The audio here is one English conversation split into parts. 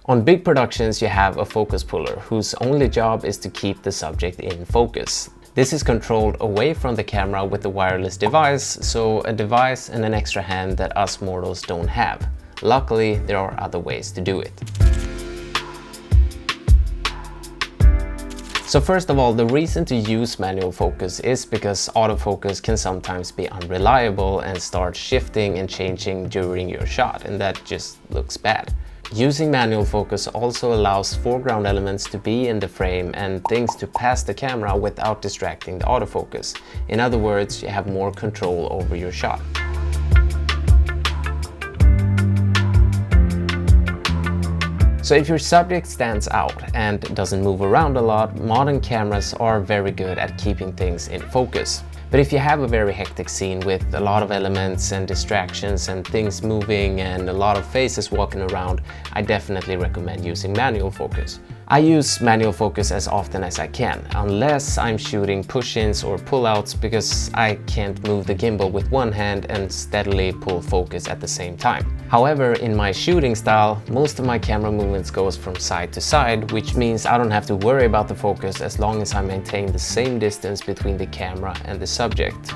On big productions, you have a focus puller whose only job is to keep the subject in focus. This is controlled away from the camera with a wireless device, so a device and an extra hand that us mortals don't have. Luckily, there are other ways to do it. So first of all, the reason to use manual focus is because autofocus can sometimes be unreliable and start shifting and changing during your shot, and that just looks bad. Using manual focus also allows foreground elements to be in the frame and things to pass the camera without distracting the autofocus. In other words, you have more control over your shot. So if your subject stands out and doesn't move around a lot, modern cameras are very good at keeping things in focus. But if you have a very hectic scene with a lot of elements and distractions and things moving and a lot of faces walking around, I definitely recommend using manual focus. I use manual focus as often as I can, unless I'm shooting push-ins or pull-outs, because I can't move the gimbal with one hand and steadily pull focus at the same time. However, in my shooting style, most of my camera movements goes from side to side, which means I don't have to worry about the focus as long as I maintain the same distance between the camera and the subject.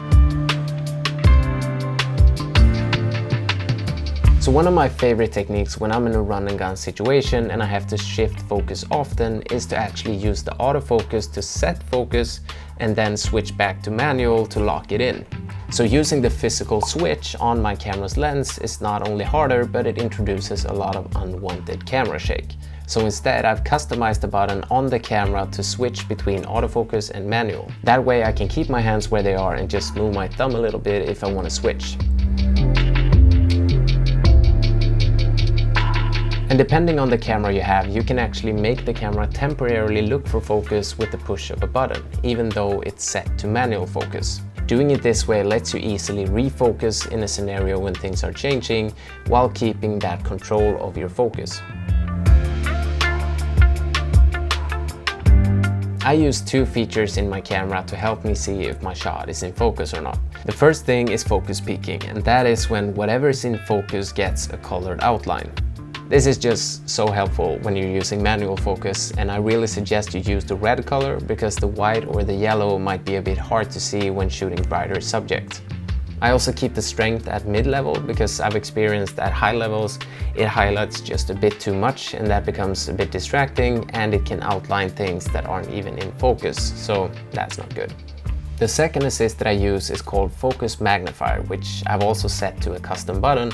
So one of my favorite techniques when I'm in a run and gun situation and I have to shift focus often is to actually use the autofocus to set focus and then switch back to manual to lock it in. So using the physical switch on my camera's lens is not only harder, but it introduces a lot of unwanted camera shake. So instead, I've customized the button on the camera to switch between autofocus and manual. That way I can keep my hands where they are and just move my thumb a little bit if I want to switch. And depending on the camera you have, you can actually make the camera temporarily look for focus with the push of a button, even though it's set to manual focus. Doing it this way lets you easily refocus in a scenario when things are changing, while keeping that control of your focus. I use two features in my camera to help me see if my shot is in focus or not. The first thing is focus peaking, and that is when whatever is in focus gets a colored outline. This is just so helpful when you're using manual focus, and I really suggest you use the red color because the white or the yellow might be a bit hard to see when shooting brighter subjects. I also keep the strength at mid-level because I've experienced at high levels it highlights just a bit too much, and that becomes a bit distracting and it can outline things that aren't even in focus, so that's not good. The second assist that I use is called Focus Magnifier, which I've also set to a custom button.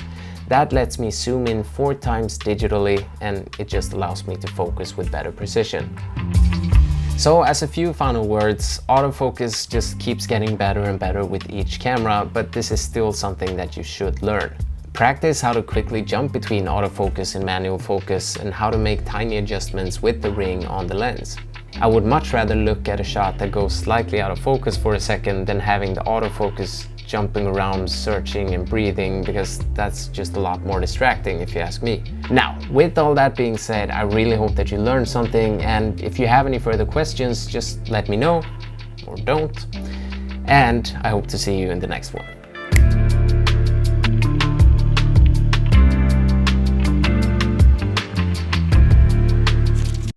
That lets me zoom in 4 times digitally, and it just allows me to focus with better precision. So as a few final words, autofocus just keeps getting better and better with each camera, but this is still something that you should learn. Practice how to quickly jump between autofocus and manual focus and how to make tiny adjustments with the ring on the lens. I would much rather look at a shot that goes slightly out of focus for a second than having the autofocus jumping around, searching and breathing, because that's just a lot more distracting if you ask me. Now, with all that being said, I really hope that you learned something, and if you have any further questions, just let me know, or don't, and I hope to see you in the next one.